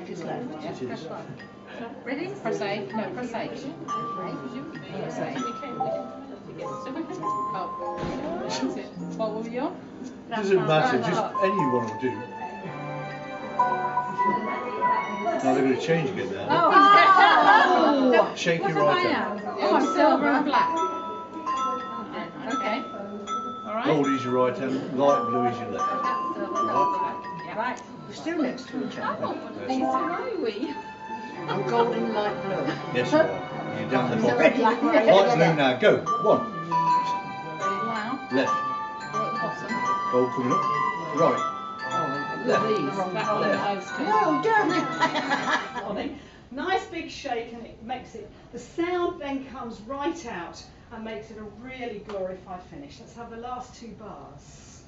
left is left. Yeah, press 1. Ready? Press A. No, press A. Press A. Oh. That's it. What were you on? It doesn't matter, just any one will do. Now they're going to change again now. Oh! Shake your right hand. Oh, silver and black. Okay. All right. Gold is your right hand, light blue is your left. Yeah. Right, we're still next to each other. These are we. I'm gold and light blue. Yes, you are. You're down the So bottom. black, Light blue now, go. One. Wow. Left. We're at the bottom. Gold coming up. Right. Left. That one, those two. No, don't. Morning. Nice big shake, and it makes it, the sound then comes right out and makes it a really glorified finish. Let's have the last 2 bars.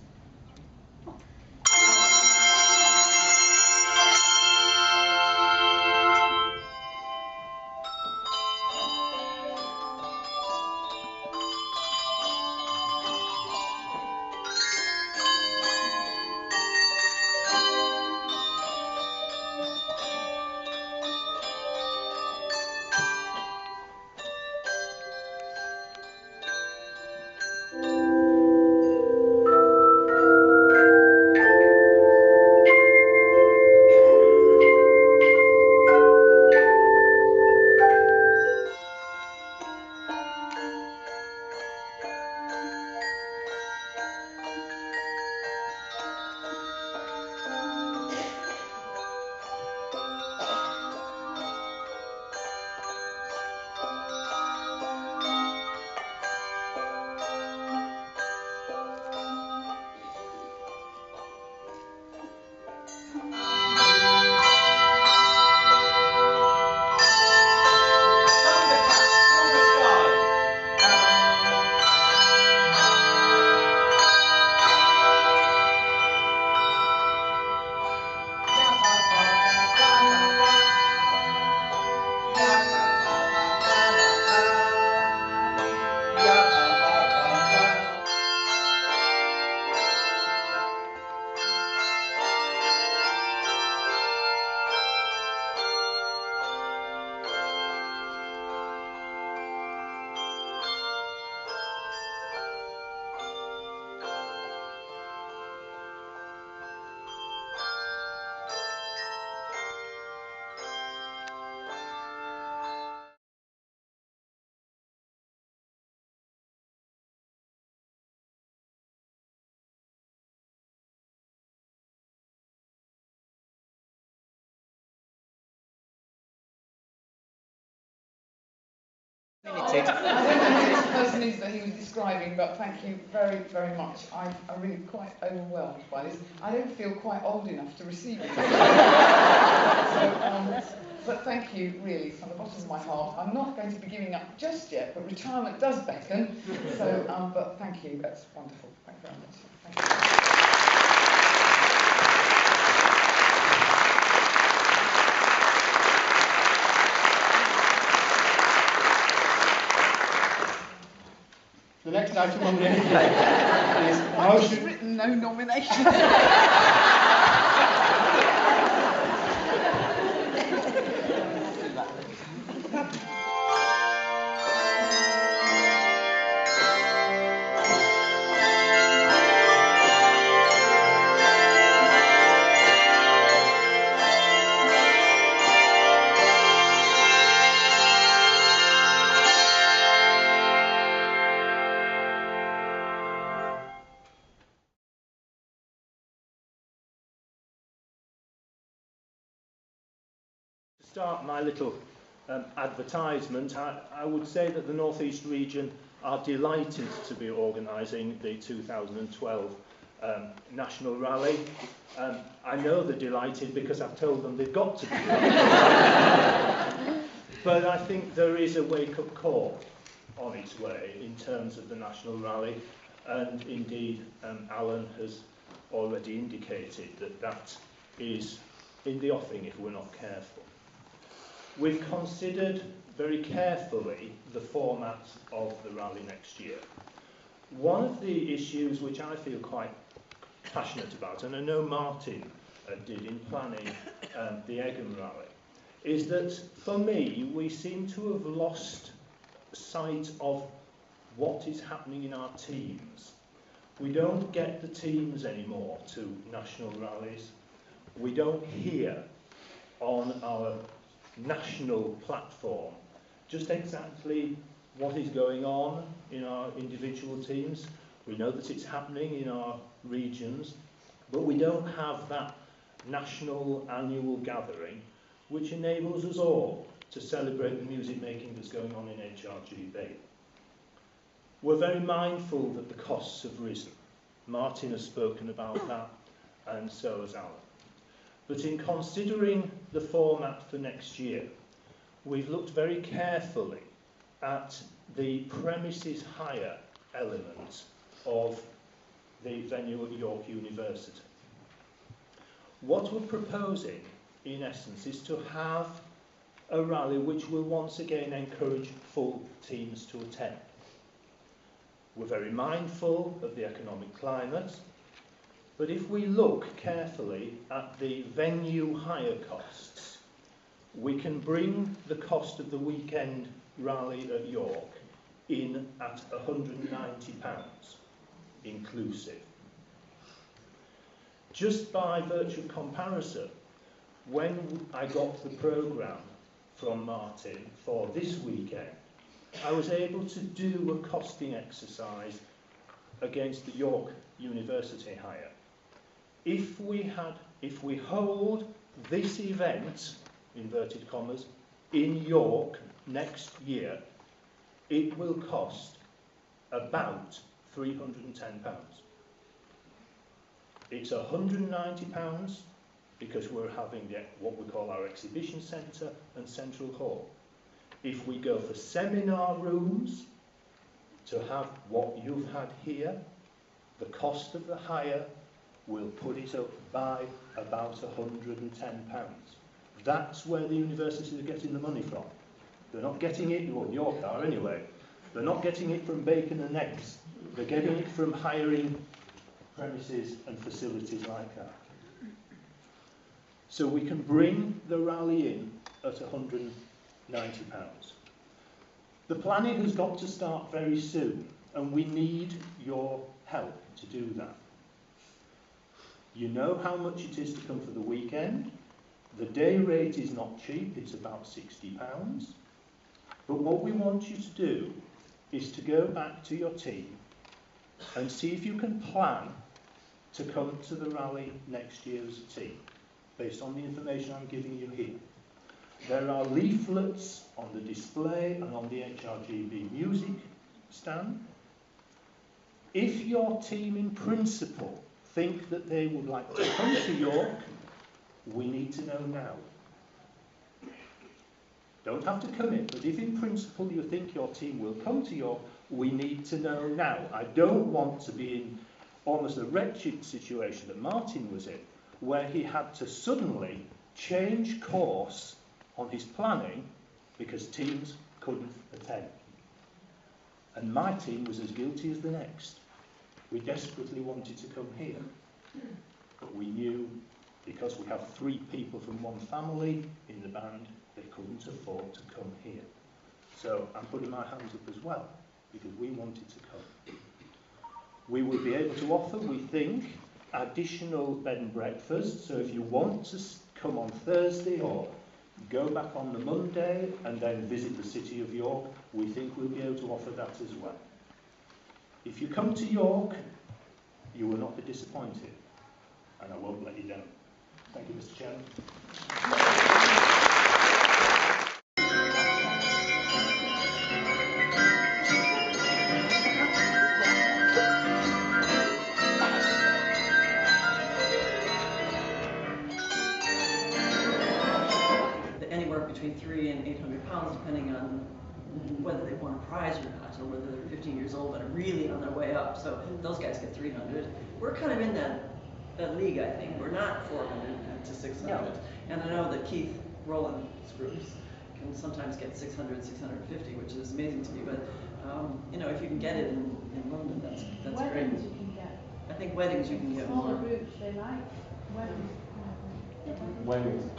I don't know who this person is that he was describing, but thank you very, very much. I'm really quite overwhelmed by this. I don't feel quite old enough to receive it. But thank you, really, from the bottom of my heart. I'm not going to be giving up just yet, but retirement does beckon. So, but thank you. That's wonderful. Thank you very much. Thank you. The next item on the agenda is motion. Written no nomination. Start my little advertisement, I would say that the North East region are delighted to be organising the 2012 National Rally. I know they're delighted because I've told them they've got to be delighted. But I think there is a wake-up call on its way in terms of the National Rally, and indeed Alan has already indicated that that is in the offing if we're not careful. We've considered very carefully the format of the rally next year. One of the issues which I feel quite passionate about, and I know Martin did in planning the Egham Rally, is that for me we seem to have lost sight of what is happening in our teams. We don't get the teams anymore to national rallies. We don't hear on our national platform just exactly what is going on in our individual teams. We know that it's happening in our regions, but we don't have that national annual gathering which enables us all to celebrate the music making that's going on in HRGB. We're very mindful that the costs have risen. Martin has spoken about that, and so has Alan. But in considering the format for next year, we've looked very carefully at the premises hire element of the venue at York University. What we're proposing, in essence, is to have a rally which will once again encourage full teams to attend. We're very mindful of the economic climate, but if we look carefully at the venue hire costs, we can bring the cost of the weekend rally at York in at £190 inclusive. Just by virtue of comparison, when I got the programme from Martin for this weekend, I was able to do a costing exercise against the York University hire. If we hold this event, inverted commas, in York next year, it will cost about £310. It's £190 because we're having what we call our exhibition centre and central hall. If we go for seminar rooms to have what you've had here, the cost of the hire will put it up by about £110. That's where the universities are getting the money from. They're not getting it, well, York are anyway, they're not getting it from bacon and eggs. They're getting it from hiring premises and facilities like that. So we can bring the rally in at £190. The planning has got to start very soon, and we need your help to do that. You know how much it is to come for the weekend. The day rate is not cheap, it's about £60. But what we want you to do is to go back to your team and see if you can plan to come to the rally next year as a team, based on the information I'm giving you here. There are leaflets on the display and on the HRGB music stand. If your team in principle think that they would like to come to York, we need to know now. Don't have to commit, but if in principle you think your team will come to York, we need to know now. I don't want to be in almost a wretched situation that Martin was in, where he had to suddenly change course on his planning because teams couldn't attend. And my team was as guilty as the next. We desperately wanted to come here, but we knew because we have 3 people from one family in the band, they couldn't afford to come here. So I'm putting my hands up as well, because we wanted to come. We will be able to offer, we think, additional bed and breakfast. So if you want to come on Thursday or go back on the Monday and then visit the city of York, we think we'll be able to offer that as well. If you come to York, you will not be disappointed, and I won't let you down. Thank you, Mr. Chairman. Anywhere between £300 and £800, depending on whether they won a prize or not, or whether they're 15 years old and are really on their way up. So those guys get 300. We're kind of in that league, I think. We're not 400 to 600. No. And I know that Keith Rowland's groups can sometimes get 600, 650, which is amazing to me. But you know, if you can get it in London, that's weddings great. You can get. I think weddings you can get Smaller more. groups, they like weddings. When?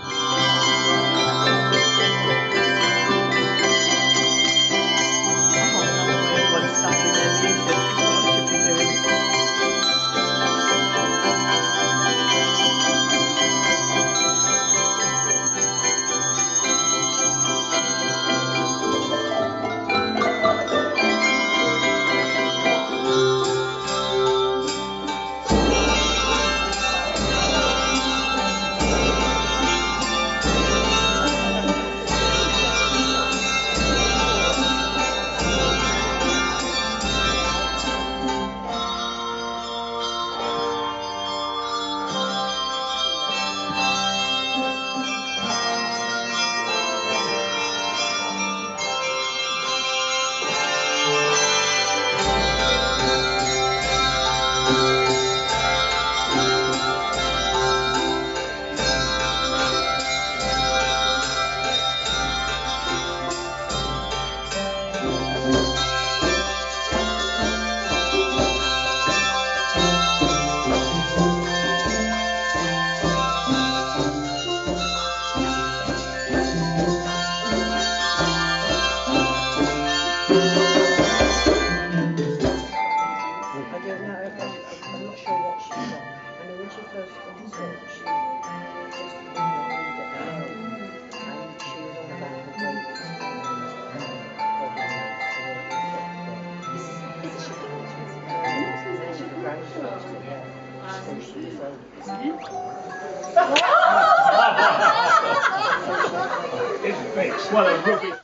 It's fixed. Well, a rubbish.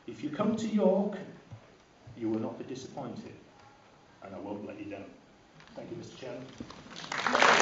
If you come to York, you will not be disappointed, and I won't let you down. Thank you, Mr. Chairman.